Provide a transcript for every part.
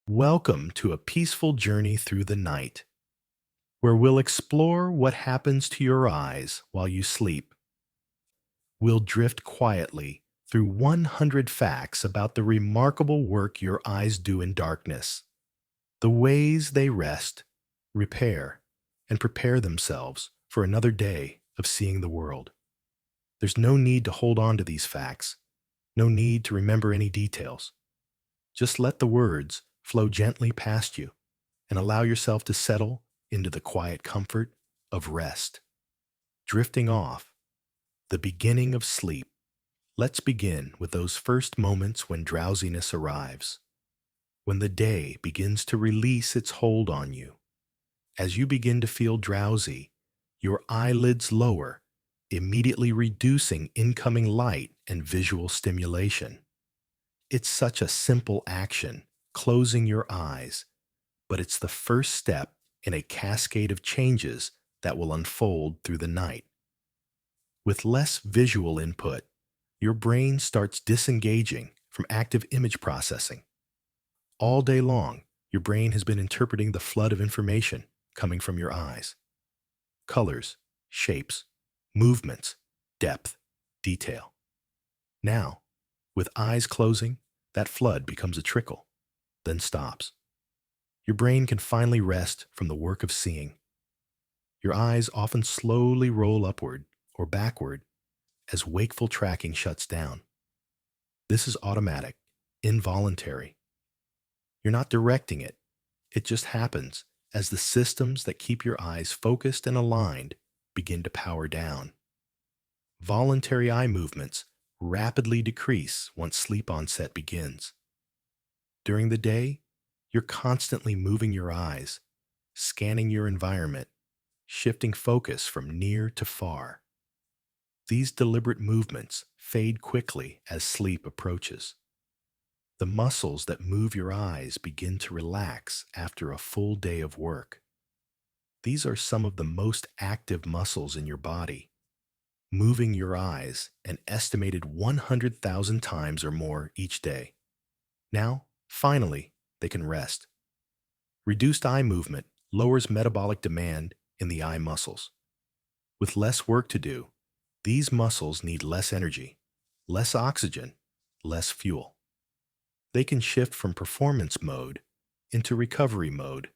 Welcome to a peaceful journey through the night, where we'll explore what happens to your eyes while you sleep. We'll drift quietly through 100 facts about the remarkable work your eyes do in darkness, the ways they rest, repair, and prepare themselves for another day of seeing the world. There's no need to hold on to these facts, no need to remember any details. Just let the words flow gently past you and allow yourself to settle into the quiet comfort of rest. Drifting off, the beginning of sleep. Let's begin with those first moments when drowsiness arrives, when the day begins to release its hold on you. As you begin to feel drowsy, your eyelids lower, immediately reducing incoming light and visual stimulation. It's such a simple action, closing your eyes, but it's the first step in a cascade of changes that will unfold through the night. With less visual input, your brain starts disengaging from active image processing. All day long, your brain has been interpreting the flood of information coming from your eyes. Colors, shapes, movements, depth, detail. Now, with eyes closing, that flood becomes a trickle, then stops. Your brain can finally rest from the work of seeing. Your eyes often slowly roll upward or backward as wakeful tracking shuts down. This is automatic, involuntary. You're not directing it. It just happens as the systems that keep your eyes focused and aligned begin to power down. Voluntary eye movements rapidly decrease once sleep onset begins. During the day, you're constantly moving your eyes, scanning your environment, shifting focus from near to far. These deliberate movements fade quickly as sleep approaches. The muscles that move your eyes begin to relax after a full day of work. These are some of the most active muscles in your body, moving your eyes an estimated 100,000 times or more each day. Now, finally, they can rest. Reduced eye movement lowers metabolic demand in the eye muscles. With less work to do, these muscles need less energy, less oxygen, less fuel. They can shift from performance mode into recovery mode.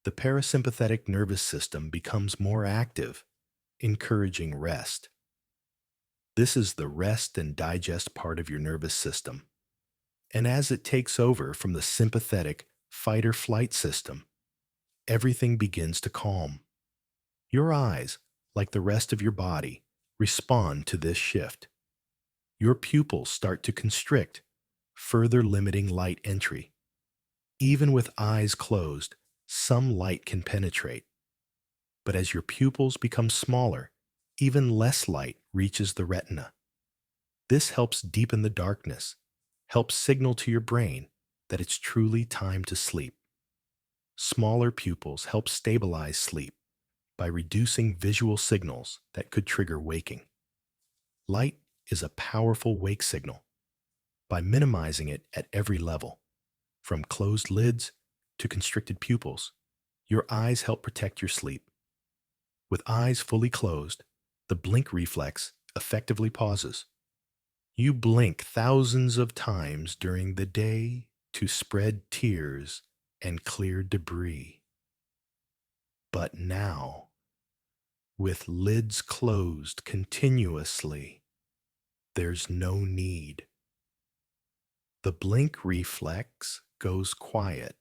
The parasympathetic nervous system becomes more active, encouraging rest. This is the rest and digest part of your nervous system. And as it takes over from the sympathetic fight or flight system, everything begins to calm. Your eyes, like the rest of your body, respond to this shift. Your pupils start to constrict, further limiting light entry. Even with eyes closed, some light can penetrate. But as your pupils become smaller, even less light reaches the retina. This helps deepen the darkness, helps signal to your brain that it's truly time to sleep. Smaller pupils help stabilize sleep by reducing visual signals that could trigger waking. Light is a powerful wake signal. By minimizing it at every level, from closed lids to constricted pupils, your eyes help protect your sleep. With eyes fully closed, the blink reflex effectively pauses. You blink thousands of times during the day to spread tears and clear debris. But now, with lids closed continuously, there's no need. The blink reflex goes quiet.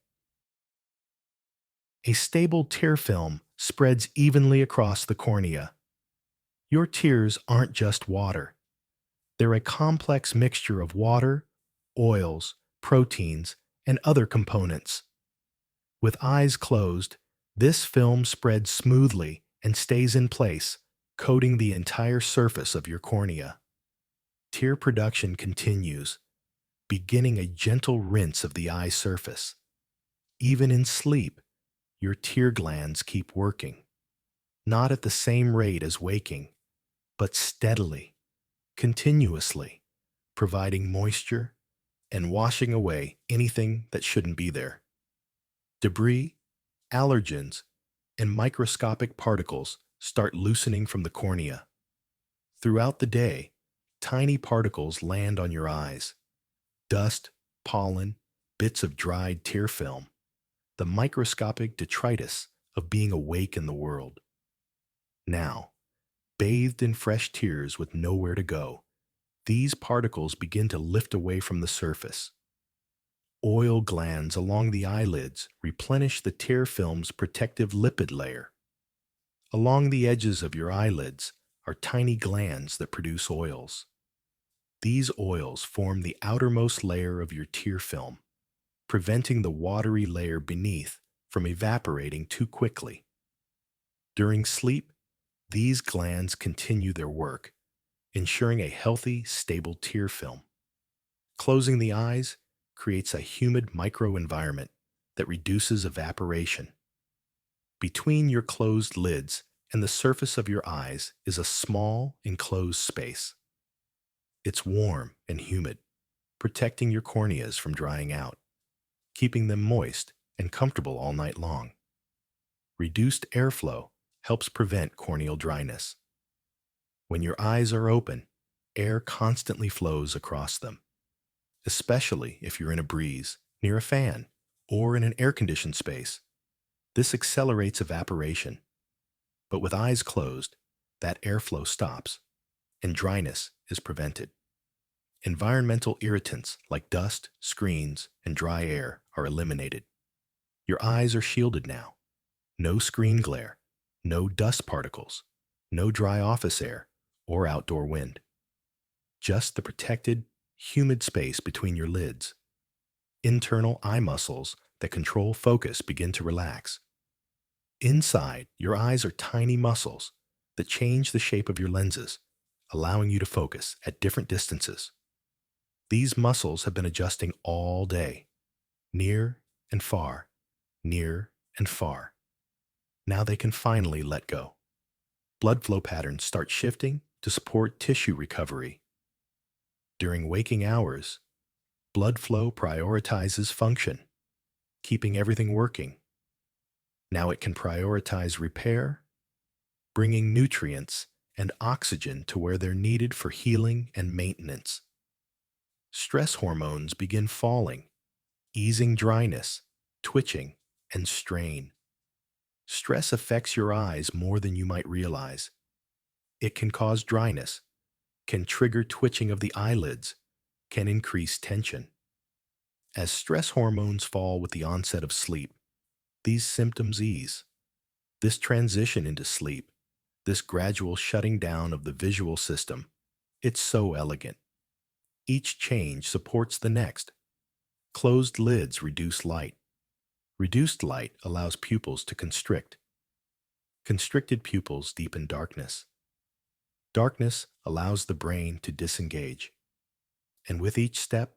A stable tear film spreads evenly across the cornea. Your tears aren't just water. They're a complex mixture of water, oils, proteins, and other components. With eyes closed, this film spreads smoothly and stays in place, coating the entire surface of your cornea. Tear production continues, beginning a gentle rinse of the eye surface. Even in sleep, your tear glands keep working, not at the same rate as waking, but steadily, continuously, providing moisture and washing away anything that shouldn't be there. Debris, allergens, and microscopic particles start loosening from the cornea. Throughout the day, tiny particles land on your eyes. Dust, pollen, bits of dried tear film, the microscopic detritus of being awake in the world. Now, bathed in fresh tears with nowhere to go, these particles begin to lift away from the surface. Oil glands along the eyelids replenish the tear film's protective lipid layer. Along the edges of your eyelids are tiny glands that produce oils. These oils form the outermost layer of your tear film, preventing the watery layer beneath from evaporating too quickly. During sleep, these glands continue their work, ensuring a healthy, stable tear film. Closing the eyes creates a humid microenvironment that reduces evaporation. Between your closed lids and the surface of your eyes is a small, enclosed space. It's warm and humid, protecting your corneas from drying out, keeping them moist and comfortable all night long. Reduced airflow helps prevent corneal dryness. When your eyes are open, air constantly flows across them, especially if you're in a breeze, near a fan, or in an air-conditioned space. This accelerates evaporation. But with eyes closed, that airflow stops, and dryness is prevented. Environmental irritants like dust, screens, and dry air are eliminated. Your eyes are shielded now. No screen glare, no dust particles, no dry office air or outdoor wind. Just the protected, humid space between your lids. Internal eye muscles that control focus begin to relax. Inside, your eyes are tiny muscles that change the shape of your lenses, allowing you to focus at different distances. These muscles have been adjusting all day, near and far, near and far. Now they can finally let go. Blood flow patterns start shifting to support tissue recovery. During waking hours, blood flow prioritizes function, keeping everything working. Now it can prioritize repair, bringing nutrients and oxygen to where they're needed for healing and maintenance. Stress hormones begin falling, easing dryness, twitching, and strain. Stress affects your eyes more than you might realize. It can cause dryness, can trigger twitching of the eyelids, can increase tension. As stress hormones fall with the onset of sleep, these symptoms ease. This transition into sleep, this gradual shutting down of the visual system, it's so elegant. Each change supports the next. Closed lids reduce light. Reduced light allows pupils to constrict. Constricted pupils deepen darkness. Darkness allows the brain to disengage. And with each step,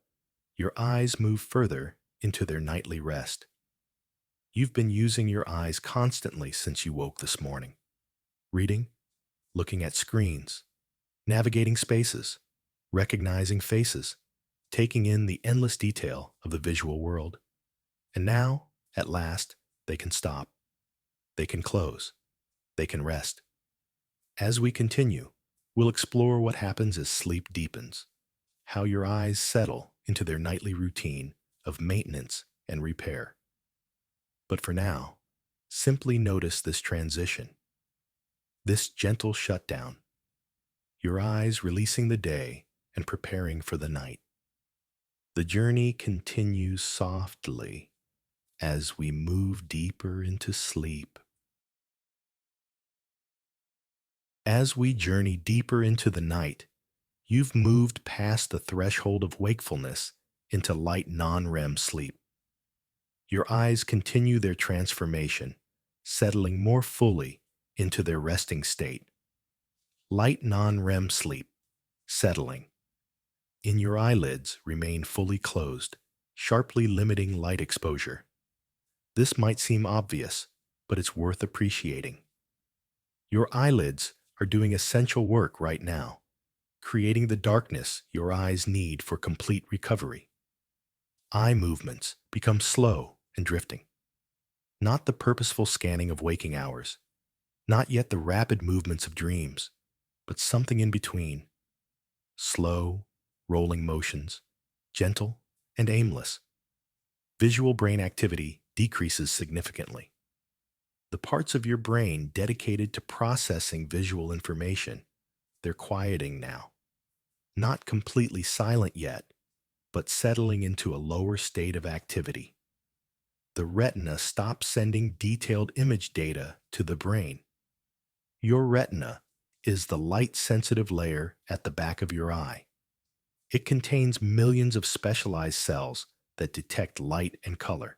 your eyes move further into their nightly rest. You've been using your eyes constantly since you woke this morning. Reading, looking at screens, navigating spaces, recognizing faces, taking in the endless detail of the visual world. And now, at last, they can stop. They can close. They can rest. As we continue, we'll explore what happens as sleep deepens, how your eyes settle into their nightly routine of maintenance and repair. But for now, simply notice this transition, this gentle shutdown, your eyes releasing the day and preparing for the night. The journey continues softly as we move deeper into sleep. As we journey deeper into the night, you've moved past the threshold of wakefulness into light non-REM sleep. Your eyes continue their transformation, settling more fully into their resting state. Light non-REM sleep, settling. In your eyelids remain fully closed, sharply limiting light exposure. This might seem obvious, but it's worth appreciating. Your eyelids are doing essential work right now, creating the darkness your eyes need for complete recovery. eye movements become slow and drifting. Not the purposeful scanning of waking hours, not yet the rapid movements of dreams, but something in between. Slow, rolling motions, gentle and aimless. Visual brain activity decreases significantly. The parts of your brain dedicated to processing visual information, they're quieting now. Not completely silent yet, but settling into a lower state of activity. The retina stops sending detailed image data to the brain. Your retina is the light-sensitive layer at the back of your eye. It contains millions of specialized cells that detect light and color.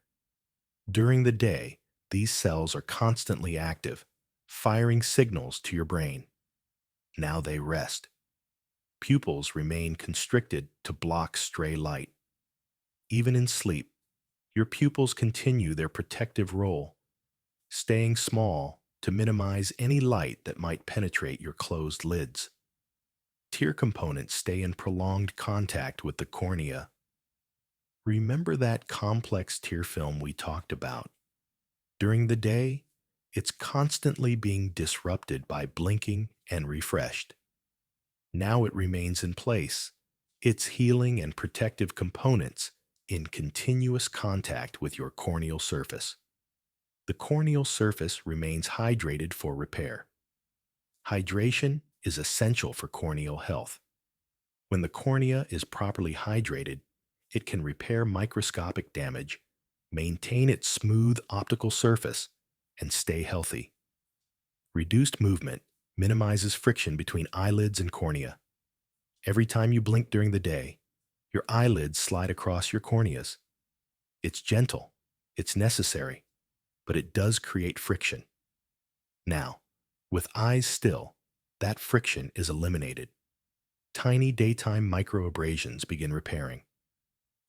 During the day, these cells are constantly active, firing signals to your brain. Now they rest. Pupils remain constricted to block stray light. Even in sleep, your pupils continue their protective role, staying small to minimize any light that might penetrate your closed lids. Tear components stay in prolonged contact with the cornea. Remember that complex tear film we talked about? During the day, it's constantly being disrupted by blinking and refreshed. Now it remains in place, its healing and protective components in continuous contact with your corneal surface. The corneal surface remains hydrated for repair. Hydration is essential for corneal health. When the cornea is properly hydrated, it can repair microscopic damage, maintain its smooth optical surface, and stay healthy. Reduced movement minimizes friction between eyelids and cornea. Every time you blink during the day, your eyelids slide across your corneas. It's gentle, it's necessary, but it does create friction. Now, with eyes still, that friction is eliminated. Tiny daytime microabrasions begin repairing.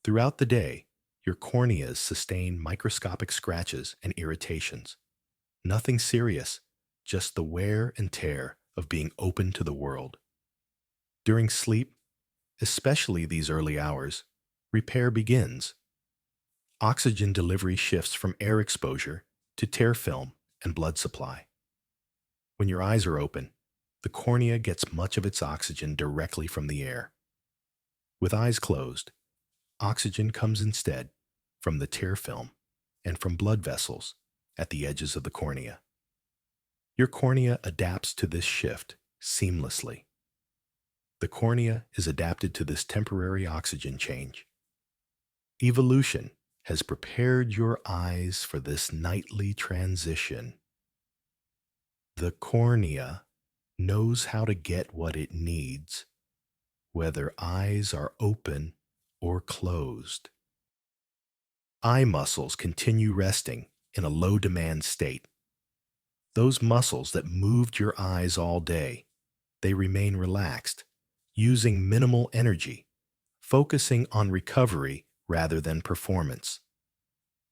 Throughout the day, your corneas sustain microscopic scratches and irritations. Nothing serious, just the wear and tear of being open to the world. During sleep, especially these early hours, repair begins. Oxygen delivery shifts from air exposure to tear film and blood supply. When your eyes are open, the cornea gets much of its oxygen directly from the air. With eyes closed, oxygen comes instead from the tear film and from blood vessels at the edges of the cornea. Your cornea adapts to this shift seamlessly. The cornea is adapted to this temporary oxygen change. Evolution has prepared your eyes for this nightly transition. The cornea knows how to get what it needs, whether eyes are open or closed. Eye muscles continue resting in a low-demand state. Those muscles that moved your eyes all day, they remain relaxed, using minimal energy, focusing on recovery rather than performance.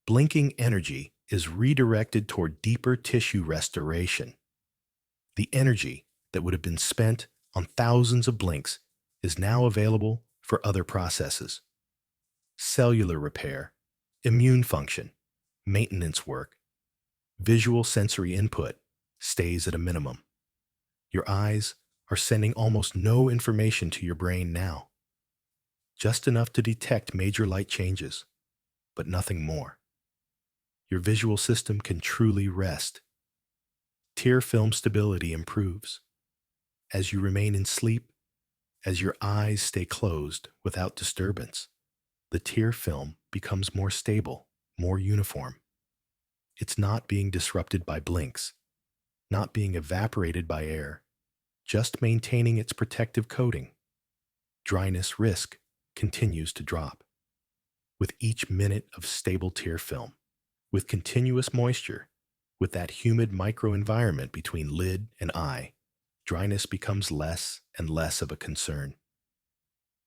Blinking energy is redirected toward deeper tissue restoration. The energy that would have been spent on thousands of blinks is now available for other processes. Cellular repair, immune function, maintenance work, visual sensory input stays at a minimum. Your eyes are sending almost no information to your brain now. Just enough to detect major light changes, but nothing more. Your visual system can truly rest. Tear film stability improves. As you remain in sleep, as your eyes stay closed without disturbance, the tear film becomes more stable, more uniform. It's not being disrupted by blinks, not being evaporated by air, just maintaining its protective coating. Dryness risk continues to drop. With each minute of stable tear film, with continuous moisture, with that humid microenvironment between lid and eye, dryness becomes less and less of a concern.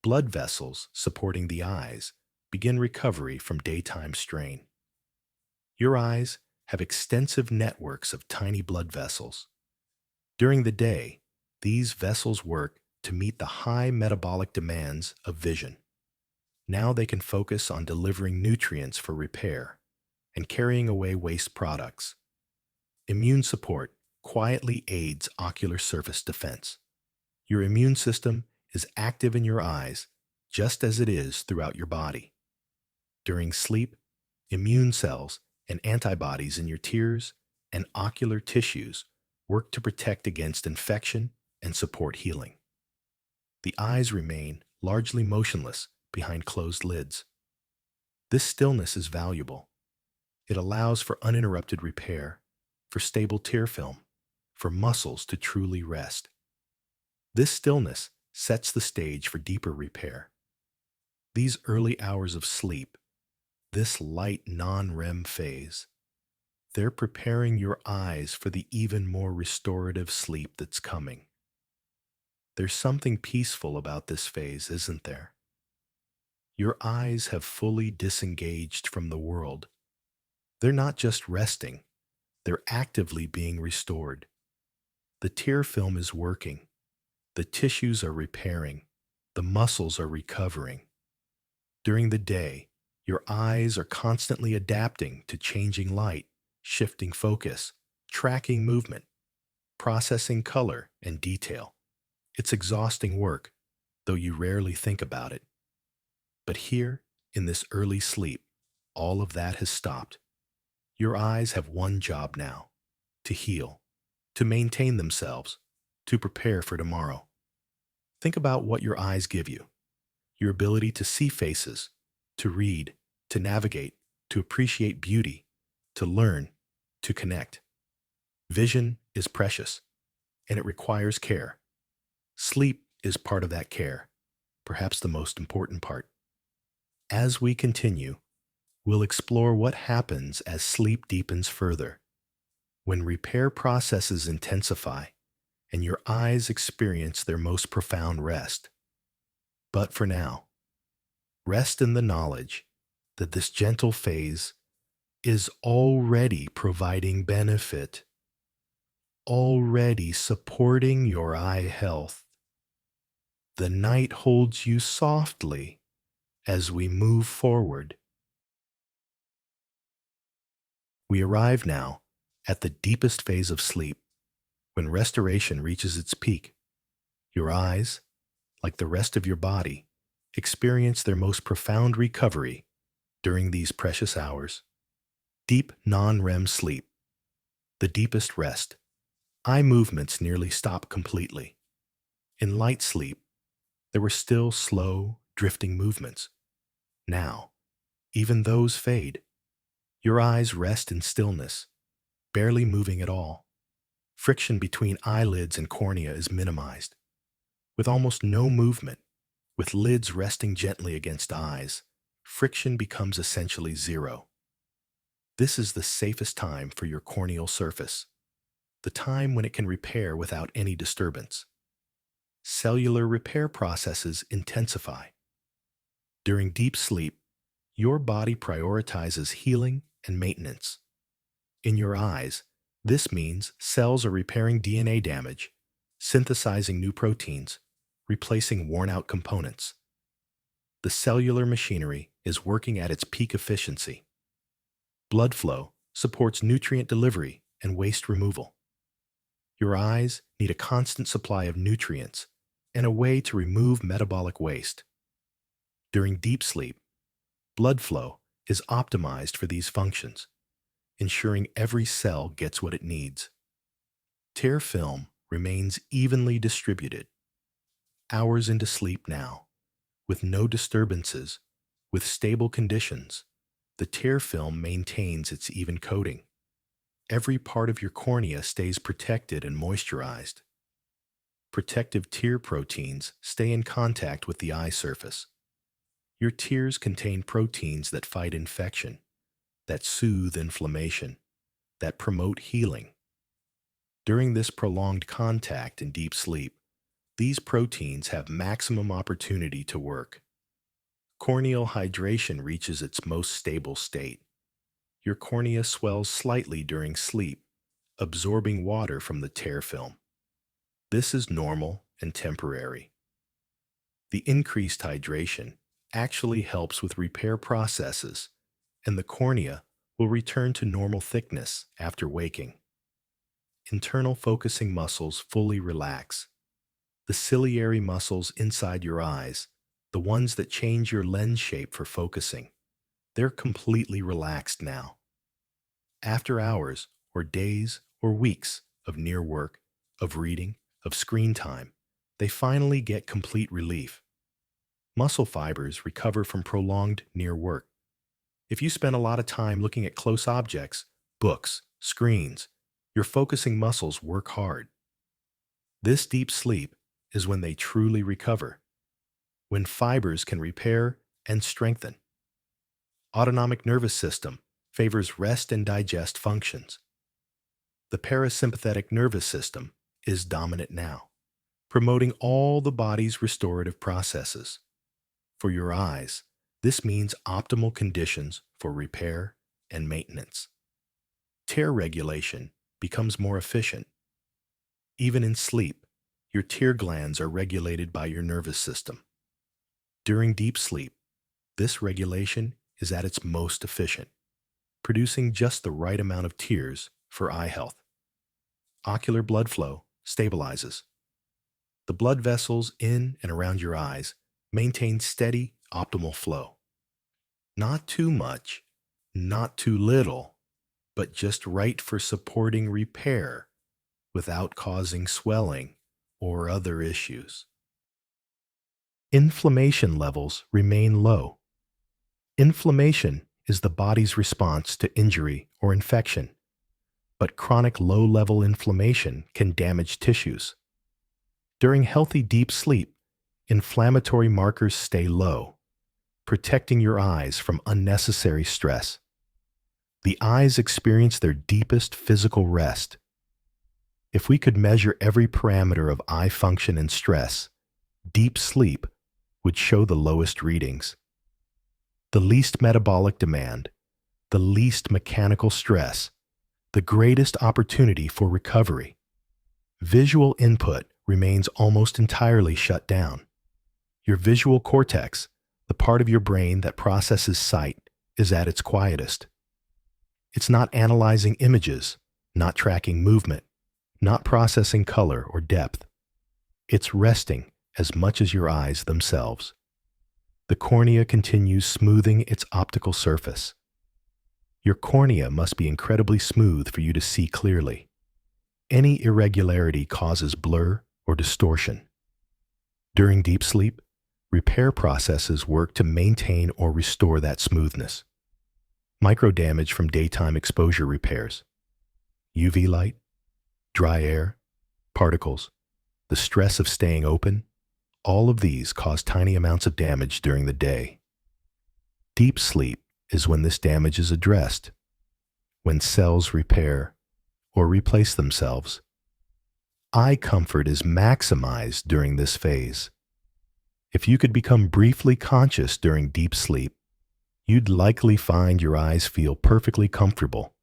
Blood vessels supporting the eyes begin recovery from daytime strain. Your eyes have extensive networks of tiny blood vessels. During the day, these vessels work to meet the high metabolic demands of vision. Now they can focus on delivering nutrients for repair and carrying away waste products. Immune support quietly aids ocular surface defense. Your immune system is active in your eyes just as it is throughout your body. During sleep, immune cells and antibodies in your tears and ocular tissues work to protect against infection and support healing. The eyes remain largely motionless behind closed lids. This stillness is valuable. It allows for uninterrupted repair, for stable tear film, for muscles to truly rest. This stillness sets the stage for deeper repair. These early hours of sleep, this light non-REM phase, they're preparing your eyes for the even more restorative sleep that's coming. There's something peaceful about this phase, isn't there? Your eyes have fully disengaged from the world. They're not just resting, they're actively being restored. The tear film is working, the tissues are repairing, the muscles are recovering. During the day, your eyes are constantly adapting to changing light, shifting focus, tracking movement, processing color and detail. It's exhausting work, though you rarely think about it. But here, in this early sleep, all of that has stopped. Your eyes have one job now: to heal, to maintain themselves, to prepare for tomorrow. Think about what your eyes give you: your ability to see faces, to read, to navigate, to appreciate beauty, to learn, to connect. Vision is precious, and it requires care. Sleep is part of that care, perhaps the most important part. As we continue, we'll explore what happens as sleep deepens further, when repair processes intensify and your eyes experience their most profound rest. But for now, rest in the knowledge that this gentle phase is already providing benefit, already supporting your eye health. The night holds you softly as we move forward. We arrive now at the deepest phase of sleep, when restoration reaches its peak. Your eyes, like the rest of your body, experience their most profound recovery during these precious hours. Deep non-REM sleep, the deepest rest. Eye movements nearly stop completely. In light sleep, there were still slow, drifting movements. Now, even those fade. Your eyes rest in stillness, barely moving at all. Friction between eyelids and cornea is minimized. With almost no movement, with lids resting gently against eyes, friction becomes essentially zero. This is the safest time for your corneal surface, the time when it can repair without any disturbance. Cellular repair processes intensify. During deep sleep, your body prioritizes healing and maintenance. In your eyes, this means cells are repairing DNA damage, synthesizing new proteins, replacing worn-out components. The cellular machinery is working at its peak efficiency. Blood flow supports nutrient delivery and waste removal. Your eyes need a constant supply of nutrients and a way to remove metabolic waste. During deep sleep, blood flow is optimized for these functions, ensuring every cell gets what it needs. Tear film remains evenly distributed. Hours into sleep now, with no disturbances, with stable conditions, the tear film maintains its even coating. Every part of your cornea stays protected and moisturized. Protective tear proteins stay in contact with the eye surface. Your tears contain proteins that fight infection, that soothe inflammation, that promote healing. During this prolonged contact in deep sleep, these proteins have maximum opportunity to work. Corneal hydration reaches its most stable state. Your cornea swells slightly during sleep, absorbing water from the tear film. This is normal and temporary. The increased hydration actually helps with repair processes, and the cornea will return to normal thickness after waking. Internal focusing muscles fully relax. The ciliary muscles inside your eyes, the ones that change your lens shape for focusing, they're completely relaxed now. After hours or days or weeks of near work, of reading, of screen time, they finally get complete relief. Muscle fibers recover from prolonged near work. If you spend a lot of time looking at close objects, books, screens, your focusing muscles work hard. This deep sleep is when they truly recover, when fibers can repair and strengthen. Autonomic nervous system favors rest and digest functions. The parasympathetic nervous system is dominant now, promoting all the body's restorative processes. For your eyes, this means optimal conditions for repair and maintenance. Tear regulation becomes more efficient. Even in sleep, your tear glands are regulated by your nervous system. During deep sleep, this regulation is at its most efficient, producing just the right amount of tears for eye health. Ocular blood flow stabilizes. The blood vessels in and around your eyes maintain steady, optimal flow. Not too much, not too little, but just right for supporting repair without causing swelling or other issues. Inflammation levels remain low. Inflammation is the body's response to injury or infection, but chronic low-level inflammation can damage tissues. During healthy deep sleep, inflammatory markers stay low, protecting your eyes from unnecessary stress. The eyes experience their deepest physical rest. If we could measure every parameter of eye function and stress, deep sleep would show the lowest readings. The least metabolic demand, the least mechanical stress, the greatest opportunity for recovery. Visual input remains almost entirely shut down. Your visual cortex, the part of your brain that processes sight, is at its quietest. It's not analyzing images, not tracking movement, not processing color or depth. It's resting as much as your eyes themselves. The cornea continues smoothing its optical surface. Your cornea must be incredibly smooth for you to see clearly. Any irregularity causes blur or distortion. During deep sleep, repair processes work to maintain or restore that smoothness. Microdamage from daytime exposure repairs. UV light, dry air, particles, the stress of staying open, all of these cause tiny amounts of damage during the day. Deep sleep is when this damage is addressed, when cells repair or replace themselves. Eye comfort is maximized during this phase. If you could become briefly conscious during deep sleep, you'd likely find your eyes feel perfectly comfortable.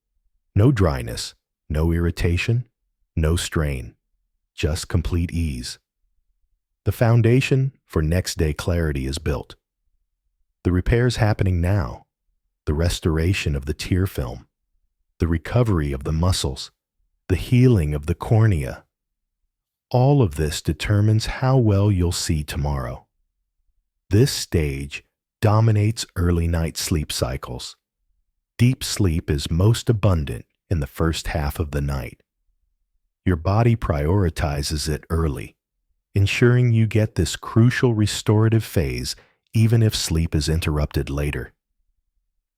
No dryness, no irritation, no strain, just complete ease. The foundation for next day clarity is built. The repairs happening now, the restoration of the tear film, the recovery of the muscles, the healing of the cornea, all of this determines how well you'll see tomorrow. This stage dominates early night sleep cycles. Deep sleep is most abundant in the first half of the night. Your body prioritizes it early, ensuring you get this crucial restorative phase even if sleep is interrupted later.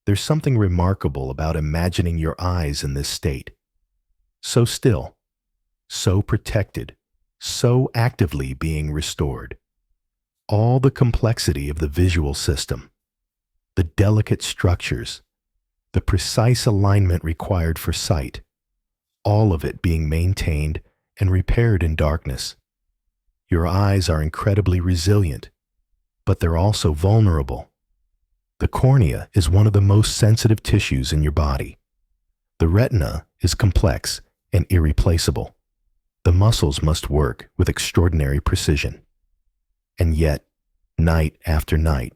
There's something remarkable about imagining your eyes in this state. So still, so protected, so actively being restored. All the complexity of the visual system, the delicate structures, the precise alignment required for sight, all of it being maintained and repaired in darkness. Your eyes are incredibly resilient, but they're also vulnerable. The cornea is one of the most sensitive tissues in your body. The retina is complex and irreplaceable. The muscles must work with extraordinary precision. And yet, night after night,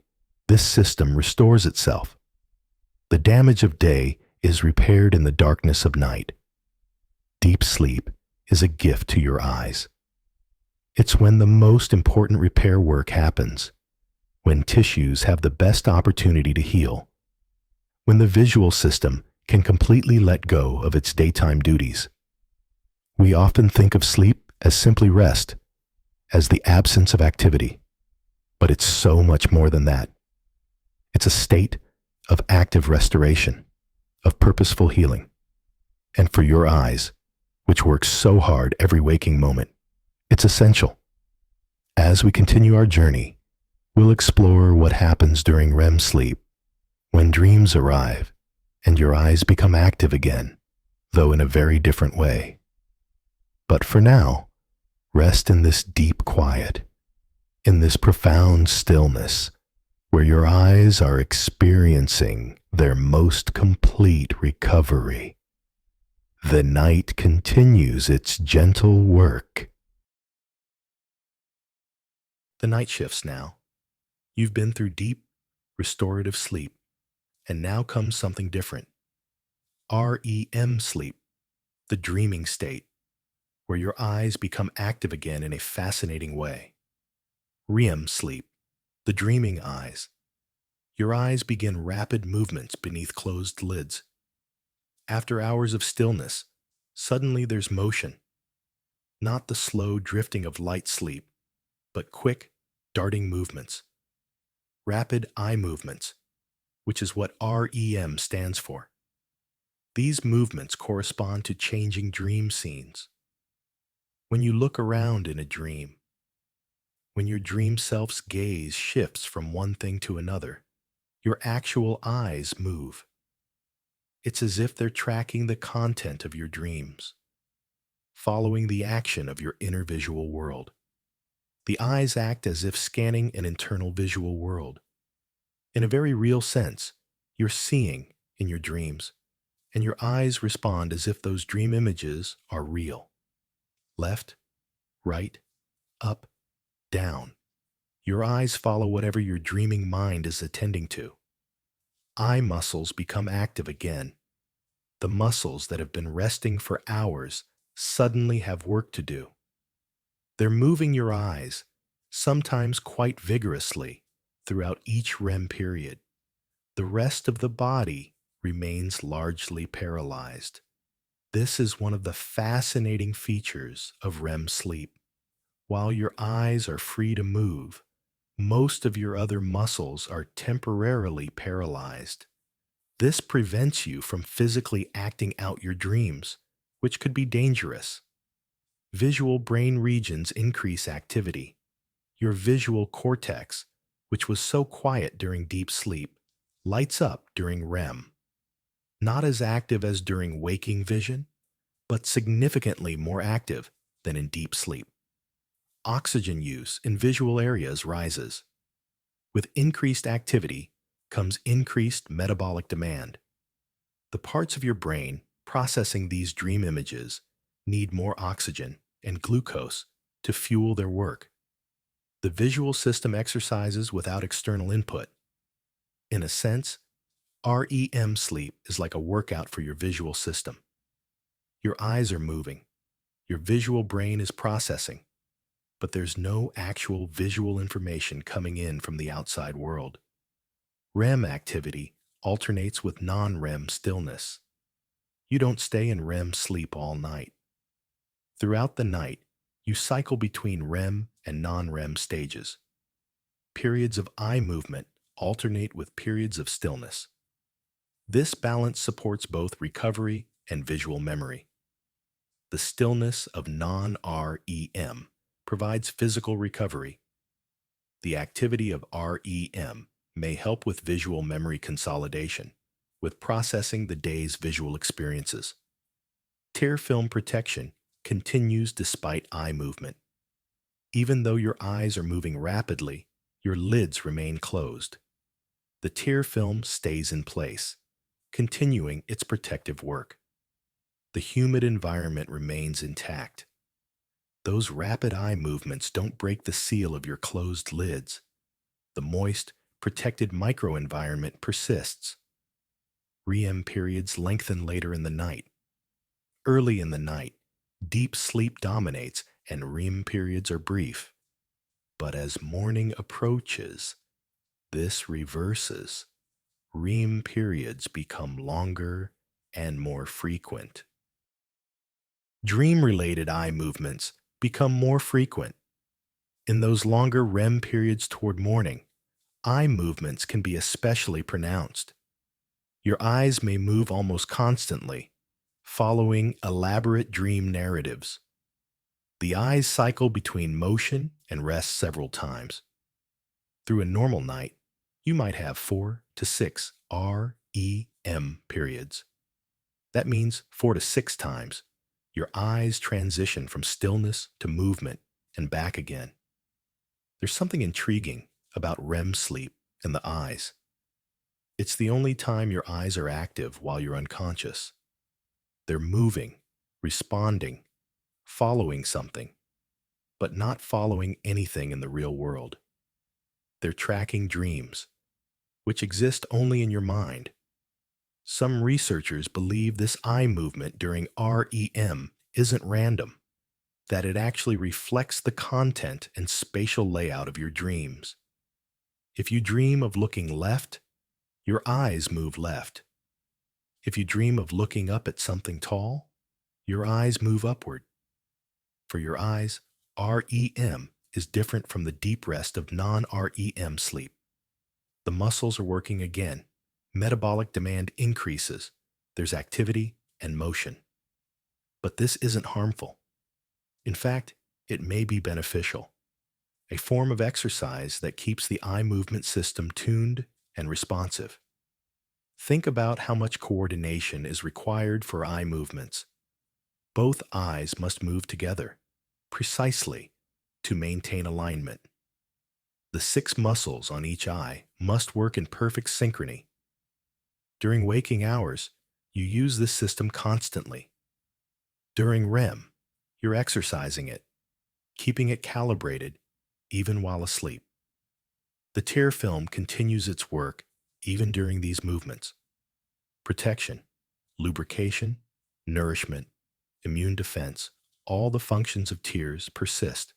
This system restores itself. The damage of day is repaired in the darkness of night. Deep sleep is a gift to your eyes. It's when the most important repair work happens, when tissues have the best opportunity to heal, when the visual system can completely let go of its daytime duties. We often think of sleep as simply rest, as the absence of activity, but it's so much more than that. It's a state of active restoration, of purposeful healing. And for your eyes, which work so hard every waking moment, it's essential. As we continue our journey, we'll explore what happens during REM sleep, when dreams arrive and your eyes become active again, though in a very different way. But for now, rest in this deep quiet, in this profound stillness, where your eyes are experiencing their most complete recovery. The night continues its gentle work. The night shifts now. You've been through deep, restorative sleep, and now comes something different. REM sleep, the dreaming state, where your eyes become active again in a fascinating way. REM sleep, the dreaming eyes. Your eyes begin rapid movements beneath closed lids. After hours of stillness, suddenly there's motion. Not the slow drifting of light sleep, but quick, darting movements. Rapid eye movements, which is what REM stands for. These movements correspond to changing dream scenes. When you look around in a dream, when your dream self's gaze shifts from one thing to another, your actual eyes move. It's as if they're tracking the content of your dreams, following the action of your inner visual world. The eyes act as if scanning an internal visual world. In a very real sense, you're seeing in your dreams, and your eyes respond as if those dream images are real. Left, right, up, down. Your eyes follow whatever your dreaming mind is attending to. Eye muscles become active again. The muscles that have been resting for hours suddenly have work to do. They're moving your eyes, sometimes quite vigorously, throughout each REM period. The rest of the body remains largely paralyzed. This is one of the fascinating features of REM sleep. While your eyes are free to move, most of your other muscles are temporarily paralyzed. This prevents you from physically acting out your dreams, which could be dangerous. Visual brain regions increase activity. Your visual cortex, which was so quiet during deep sleep, lights up during REM. Not as active as during waking vision, but significantly more active than in deep sleep. Oxygen use in visual areas rises. With increased activity comes increased metabolic demand. The parts of your brain processing these dream images need more oxygen and glucose to fuel their work. The visual system exercises without external input. In a sense, REM sleep is like a workout for your visual system. Your eyes are moving, your visual brain is processing, but there's no actual visual information coming in from the outside world. REM activity alternates with non-REM stillness. You don't stay in REM sleep all night. Throughout the night, you cycle between REM and non-REM stages. Periods of eye movement alternate with periods of stillness. This balance supports both recovery and visual memory. The stillness of non-REM provides physical recovery. The activity of REM may help with visual memory consolidation, with processing the day's visual experiences. Tear film protection continues despite eye movement. Even though your eyes are moving rapidly, your lids remain closed. The tear film stays in place, continuing its protective work. The humid environment remains intact. Those rapid eye movements don't break the seal of your closed lids. The moist, protected microenvironment persists. REM periods lengthen later in the night. Early in the night, deep sleep dominates and REM periods are brief. But as morning approaches, this reverses. REM periods become longer and more frequent. Dream-related eye movements become more frequent. In those longer REM periods toward morning, eye movements can be especially pronounced. Your eyes may move almost constantly, following elaborate dream narratives. The eyes cycle between motion and rest several times. Through a normal night, you might have 4 to 6 REM periods. That means 4 to 6 times your eyes transition from stillness to movement and back again. There's something intriguing about REM sleep and the eyes. It's the only time your eyes are active while you're unconscious. They're moving, responding, following something, but not following anything in the real world. They're tracking dreams, which exist only in your mind. Some researchers believe this eye movement during REM isn't random, that it actually reflects the content and spatial layout of your dreams. If you dream of looking left, your eyes move left. If you dream of looking up at something tall, your eyes move upward. For your eyes, REM is different from the deep rest of non-REM sleep. The muscles are working again. Metabolic demand increases. There's activity and motion. But this isn't harmful. In fact, it may be beneficial. A form of exercise that keeps the eye movement system tuned and responsive. Think about how much coordination is required for eye movements. Both eyes must move together, precisely, to maintain alignment. The 6 muscles on each eye must work in perfect synchrony. During waking hours, you use this system constantly. During REM, you're exercising it, keeping it calibrated even while asleep. The tear film continues its work even during these movements. Protection, lubrication, nourishment, immune defense, all the functions of tears persist.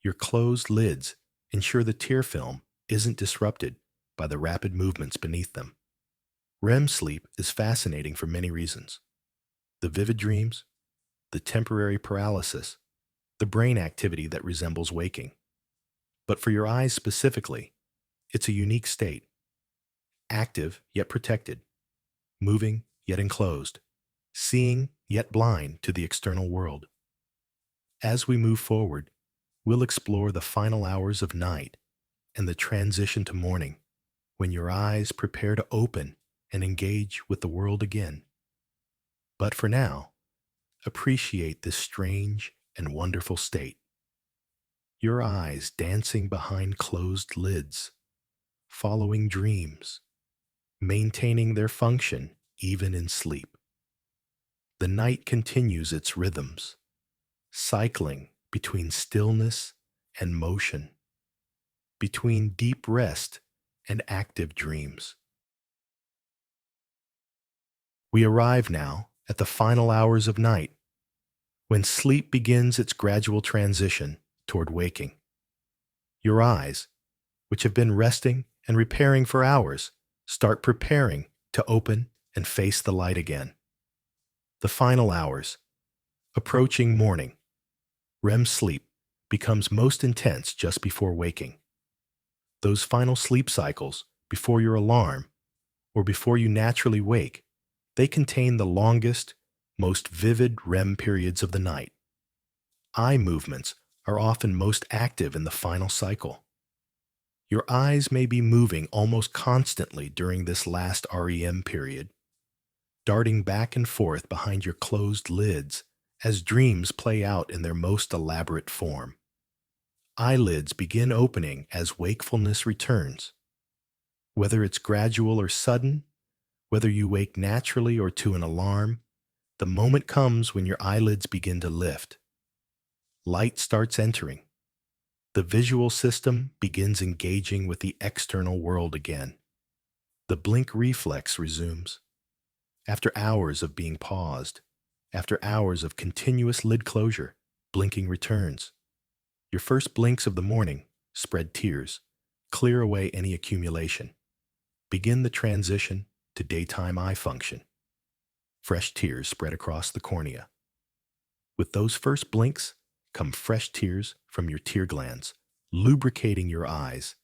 Your closed lids ensure the tear film isn't disrupted by the rapid movements beneath them. REM sleep is fascinating for many reasons. The vivid dreams, the temporary paralysis, the brain activity that resembles waking. But for your eyes specifically, it's a unique state. Active yet protected, moving yet enclosed, seeing yet blind to the external world. As we move forward, we'll explore the final hours of night and the transition to morning, when your eyes prepare to open and engage with the world again. But for now, appreciate this strange and wonderful state. Your eyes dancing behind closed lids, following dreams, maintaining their function even in sleep. The night continues its rhythms, cycling between stillness and motion, between deep rest and active dreams. We arrive now at the final hours of night, when sleep begins its gradual transition toward waking. Your eyes, which have been resting and repairing for hours, start preparing to open and face the light again. The final hours, approaching morning. REM sleep becomes most intense just before waking. Those final sleep cycles, before your alarm, or before you naturally wake, they contain the longest, most vivid REM periods of the night. Eye movements are often most active in the final cycle. Your eyes may be moving almost constantly during this last REM period, darting back and forth behind your closed lids as dreams play out in their most elaborate form. Eyelids begin opening as wakefulness returns. Whether it's gradual or sudden, whether you wake naturally or to an alarm, the moment comes when your eyelids begin to lift. Light starts entering. The visual system begins engaging with the external world again. The blink reflex resumes. After hours of being paused, after hours of continuous lid closure, blinking returns. Your first blinks of the morning spread tears, clear away any accumulation. Begin the transition to daytime eye function. Fresh tears spread across the cornea. With those first blinks come fresh tears from your tear glands, lubricating your eyes,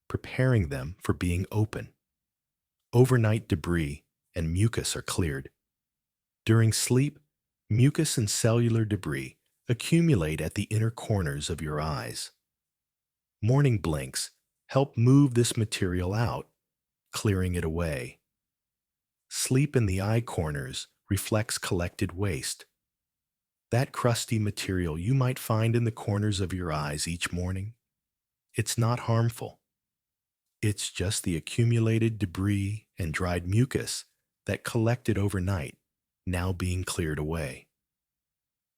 preparing them for being open. Overnight debris and mucus are cleared. During sleep, mucus and cellular debris accumulate at the inner corners of your eyes. Morning blinks help move this material out, clearing it away. Sleep in the eye corners reflects collected waste. That crusty material you might find in the corners of your eyes each morning, it's not harmful. It's just the accumulated debris and dried mucus that collected overnight, now being cleared away.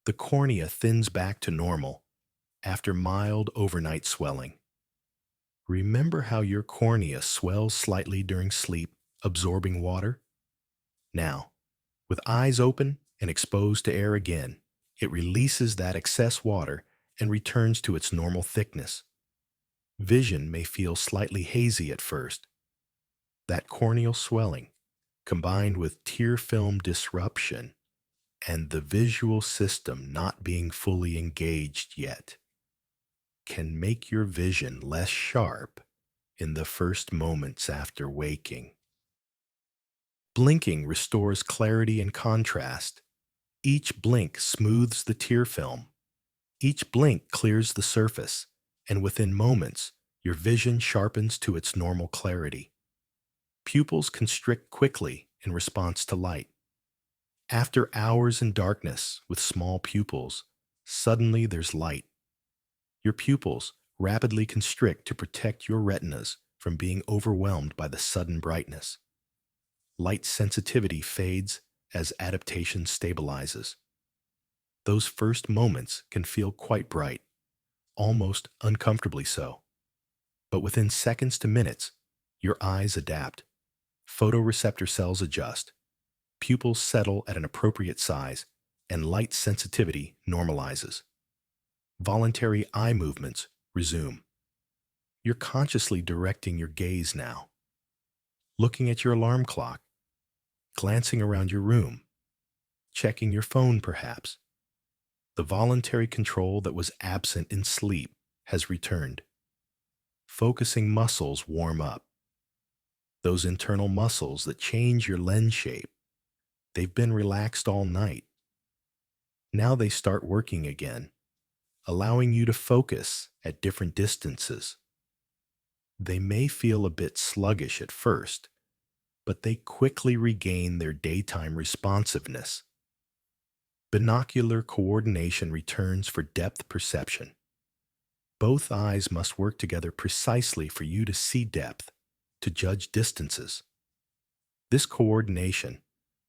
The cornea thins back to normal after mild overnight swelling. Remember how your cornea swells slightly during sleep, absorbing water? Now, with eyes open and exposed to air again, it releases that excess water and returns to its normal thickness. Vision may feel slightly hazy at first. That corneal swelling, combined with tear film disruption and the visual system not being fully engaged yet, can make your vision less sharp in the first moments after waking. Blinking restores clarity and contrast. Each blink smooths the tear film. Each blink clears the surface, and within moments, your vision sharpens to its normal clarity. Pupils constrict quickly in response to light. After hours in darkness with small pupils, suddenly there's light. Your pupils rapidly constrict to protect your retinas from being overwhelmed by the sudden brightness. Light sensitivity fades as adaptation stabilizes. Those first moments can feel quite bright, almost uncomfortably so. But within seconds to minutes, your eyes adapt. Photoreceptor cells adjust. Pupils settle at an appropriate size, and light sensitivity normalizes. Voluntary eye movements resume. You're consciously directing your gaze now, looking at your alarm clock, glancing around your room, checking your phone perhaps. The voluntary control that was absent in sleep has returned. Focusing muscles warm up. Those internal muscles that change your lens shape, they've been relaxed all night. Now they start working again, allowing you to focus at different distances. They may feel a bit sluggish at first, but they quickly regain their daytime responsiveness. Binocular coordination returns for depth perception. Both eyes must work together precisely for you to see depth, to judge distances. This coordination,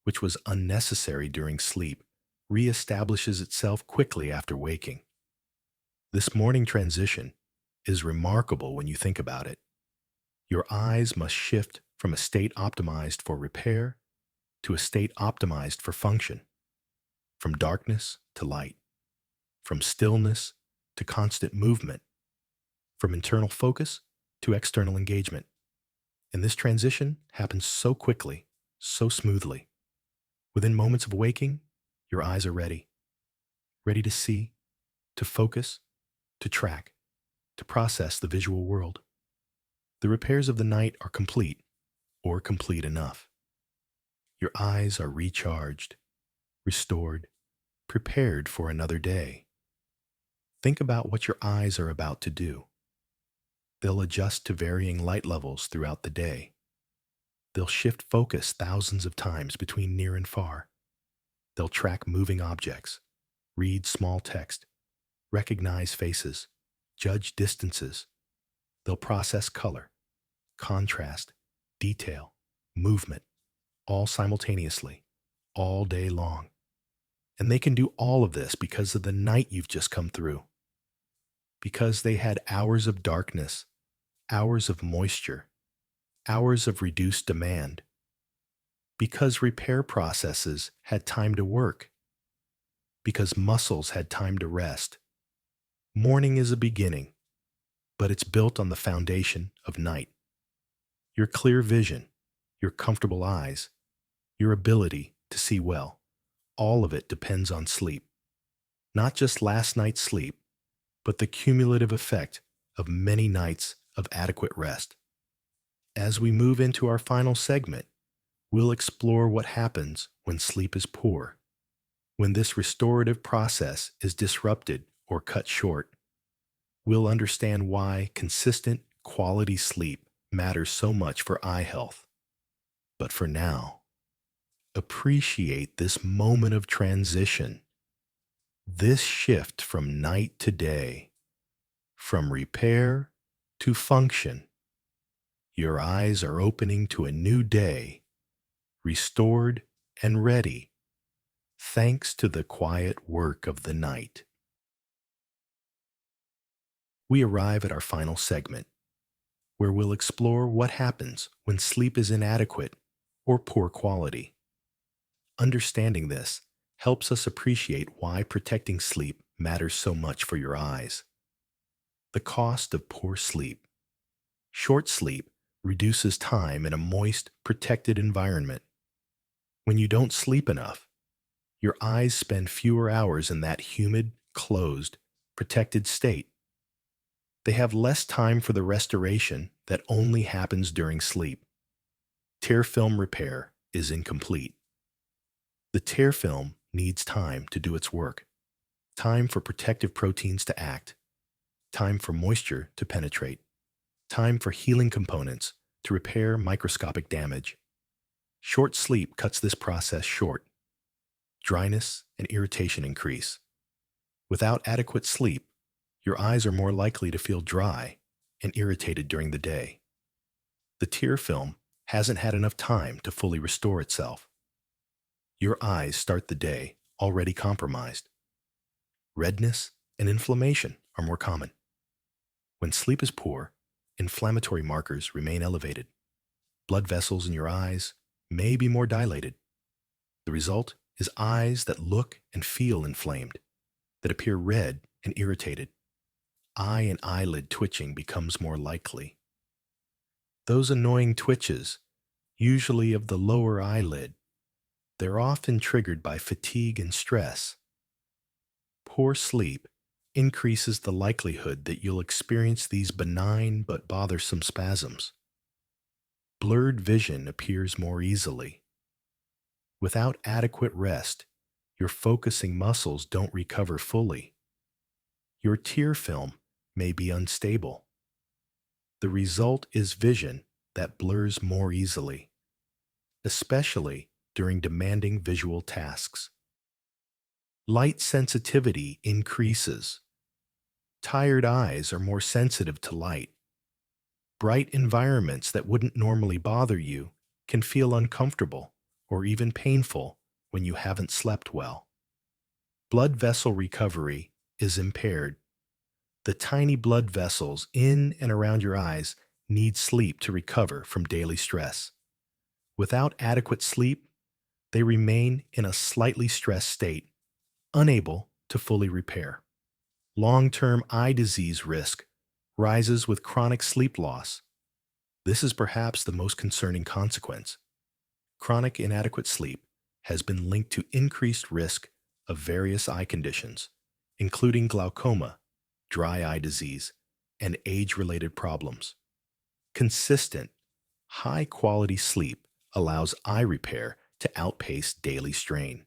which was unnecessary during sleep, reestablishes itself quickly after waking. This morning transition is remarkable when you think about it. Your eyes must shift from a state optimized for repair to a state optimized for function, from darkness to light, from stillness to constant movement, from internal focus to external engagement. And this transition happens so quickly, so smoothly. Within moments of waking, your eyes are ready. Ready to see, to focus, to track, to process the visual world. The repairs of the night are complete, or complete enough. Your eyes are recharged, restored, prepared for another day. Think about what your eyes are about to do. They'll adjust to varying light levels throughout the day. They'll shift focus thousands of times between near and far. They'll track moving objects, read small text, recognize faces, judge distances. They'll process color, contrast, detail, movement, all simultaneously, all day long. And they can do all of this because of the night you've just come through. because they had hours of darkness, hours of moisture, hours of reduced demand, because repair processes had time to work, because muscles had time to rest. Morning is a beginning, but it's built on the foundation of night. Your clear vision, your comfortable eyes, your ability to see well, all of it depends on sleep. Not just last night's sleep, but the cumulative effect of many nights of adequate rest. As we move into our final segment, we'll explore what happens when sleep is poor, when this restorative process is disrupted or cut short. We'll understand why consistent, quality sleep matters so much for eye health. But for now, appreciate this moment of transition, this shift from night to day, from repair to function. Your eyes are opening to a new day, restored and ready, thanks to the quiet work of the night. We arrive at our final segment, where we'll explore what happens when sleep is inadequate or poor quality. Understanding this helps us appreciate why protecting sleep matters so much for your eyes. The cost of poor sleep. Short sleep reduces time in a moist, protected environment. When you don't sleep enough, your eyes spend fewer hours in that humid, closed, protected state. They have less time for the restoration that only happens during sleep. Tear film repair is incomplete. The tear film needs time to do its work, time for protective proteins to act, time for moisture to penetrate, time for healing components to repair microscopic damage. Short sleep cuts this process short. Dryness and irritation increase. Without adequate sleep, your eyes are more likely to feel dry and irritated during the day. The tear film hasn't had enough time to fully restore itself. Your eyes start the day already compromised. Redness and inflammation are more common. When sleep is poor, inflammatory markers remain elevated. Blood vessels in your eyes may be more dilated. The result is eyes that look and feel inflamed, that appear red and irritated. Eye and eyelid twitching becomes more likely. Those annoying twitches, usually of the lower eyelid, they're often triggered by fatigue and stress. Poor sleep increases the likelihood that you'll experience these benign but bothersome spasms. Blurred vision appears more easily. Without adequate rest, your focusing muscles don't recover fully. Your tear film may be unstable. The result is vision that blurs more easily, especially during demanding visual tasks. Light sensitivity increases. Tired eyes are more sensitive to light. Bright environments that wouldn't normally bother you can feel uncomfortable or even painful when you haven't slept well. Blood vessel recovery is impaired. The tiny blood vessels in and around your eyes need sleep to recover from daily stress. Without adequate sleep, they remain in a slightly stressed state, unable to fully repair. Long-term eye disease risk rises with chronic sleep loss. This is perhaps the most concerning consequence. Chronic inadequate sleep has been linked to increased risk of various eye conditions, including glaucoma, dry eye disease, and age-related problems. Consistent, high-quality sleep allows eye repair to outpace daily strain.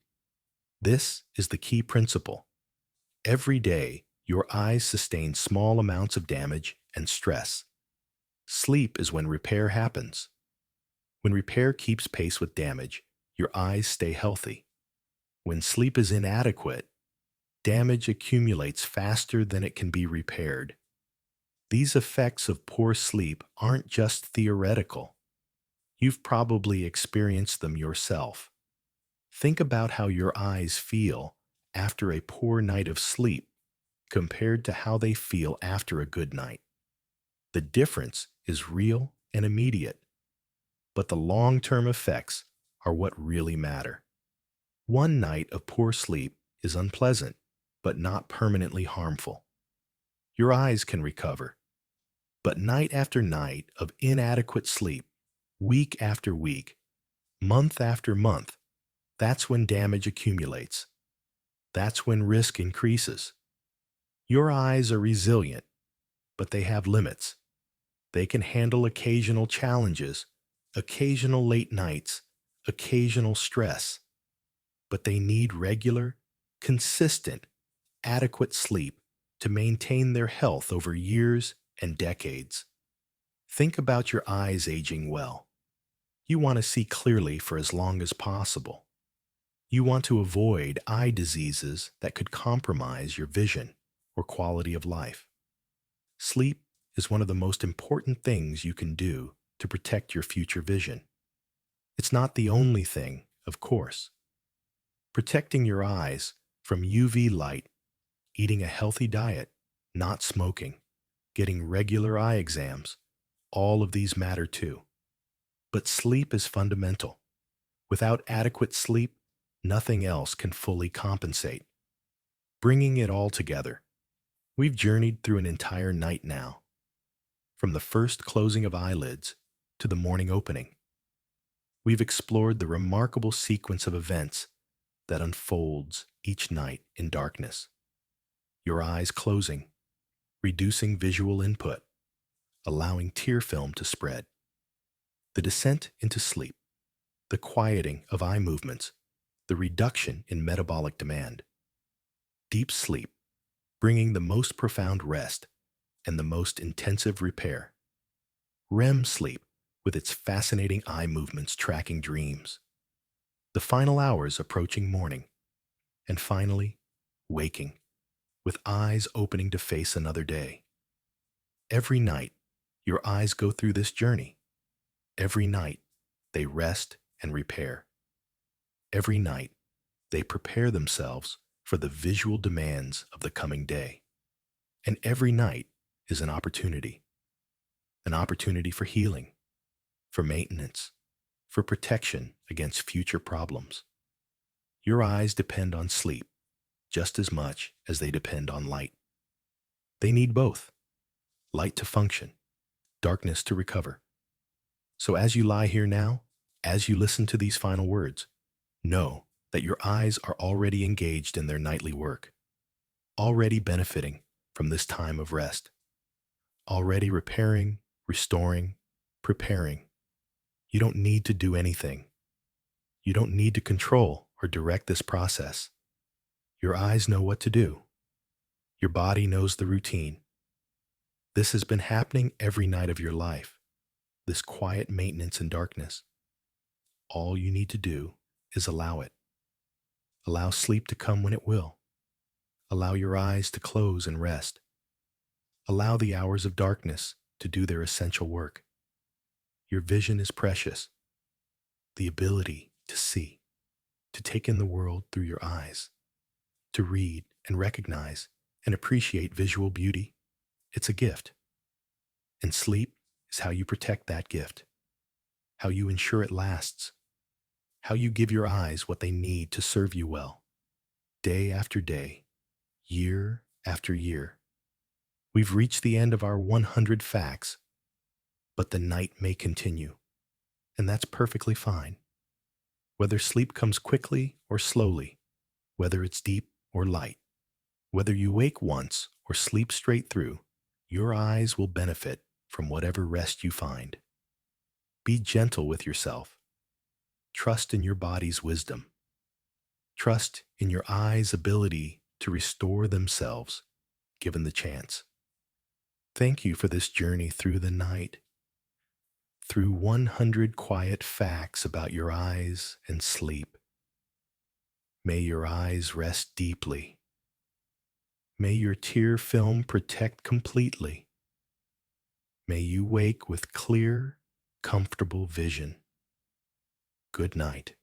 This is the key principle. Every day, your eyes sustain small amounts of damage and stress. Sleep is when repair happens. When repair keeps pace with damage, your eyes stay healthy. When sleep is inadequate, damage accumulates faster than it can be repaired. These effects of poor sleep aren't just theoretical. You've probably experienced them yourself. Think about how your eyes feel after a poor night of sleep. compared to how they feel after a good night. The difference is real and immediate, but the long-term effects are what really matter. One night of poor sleep is unpleasant, but not permanently harmful. Your eyes can recover, but night after night of inadequate sleep, week after week, month after month, that's when damage accumulates. That's when risk increases. Your eyes are resilient, but they have limits. They can handle occasional challenges, occasional late nights, occasional stress, but they need regular, consistent, adequate sleep to maintain their health over years and decades. Think about your eyes aging well. You want to see clearly for as long as possible. You want to avoid eye diseases that could compromise your vision or quality of life. Sleep is one of the most important things you can do to protect your future vision. It's not the only thing, of course. Protecting your eyes from UV light, eating a healthy diet, not smoking, getting regular eye exams, all of these matter too. But sleep is fundamental. Without adequate sleep, nothing else can fully compensate. Bringing it all together, we've journeyed through an entire night now, from the first closing of eyelids to the morning opening. We've explored the remarkable sequence of events that unfolds each night in darkness. Your eyes closing, reducing visual input, allowing tear film to spread. The descent into sleep, the quieting of eye movements, the reduction in metabolic demand. Deep sleep, bringing the most profound rest and the most intensive repair. REM sleep, with its fascinating eye movements tracking dreams. The final hours approaching morning. And finally, waking, with eyes opening to face another day. Every night, your eyes go through this journey. Every night, they rest and repair. Every night, they prepare themselves for the visual demands of the coming day. And every night is an opportunity for healing, for maintenance, for protection against future problems. Your eyes depend on sleep just as much as they depend on light. They need both, light to function, darkness to recover. So as you lie here now, as you listen to these final words, know that your eyes are already engaged in their nightly work, already benefiting from this time of rest, already repairing, restoring, preparing. You don't need to do anything. You don't need to control or direct this process. Your eyes know what to do. Your body knows the routine. This has been happening every night of your life, this quiet maintenance in darkness. All you need to do is allow it. Allow sleep to come when it will. Allow your eyes to close and rest. Allow the hours of darkness to do their essential work. Your vision is precious. The ability to see, to take in the world through your eyes, to read and recognize and appreciate visual beauty, it's a gift. And sleep is how you protect that gift, how you ensure it lasts, how you give your eyes what they need to serve you well, day after day, year after year. We've reached the end of our 100 facts, but the night may continue, and that's perfectly fine. Whether sleep comes quickly or slowly, whether it's deep or light, whether you wake once or sleep straight through, your eyes will benefit from whatever rest you find. Be gentle with yourself. Trust in your body's wisdom. Trust in your eyes' ability to restore themselves, given the chance. Thank you for this journey through the night, through 100 quiet facts about your eyes and sleep. May your eyes rest deeply. May your tear film protect completely. May you wake with clear, comfortable vision. Good night.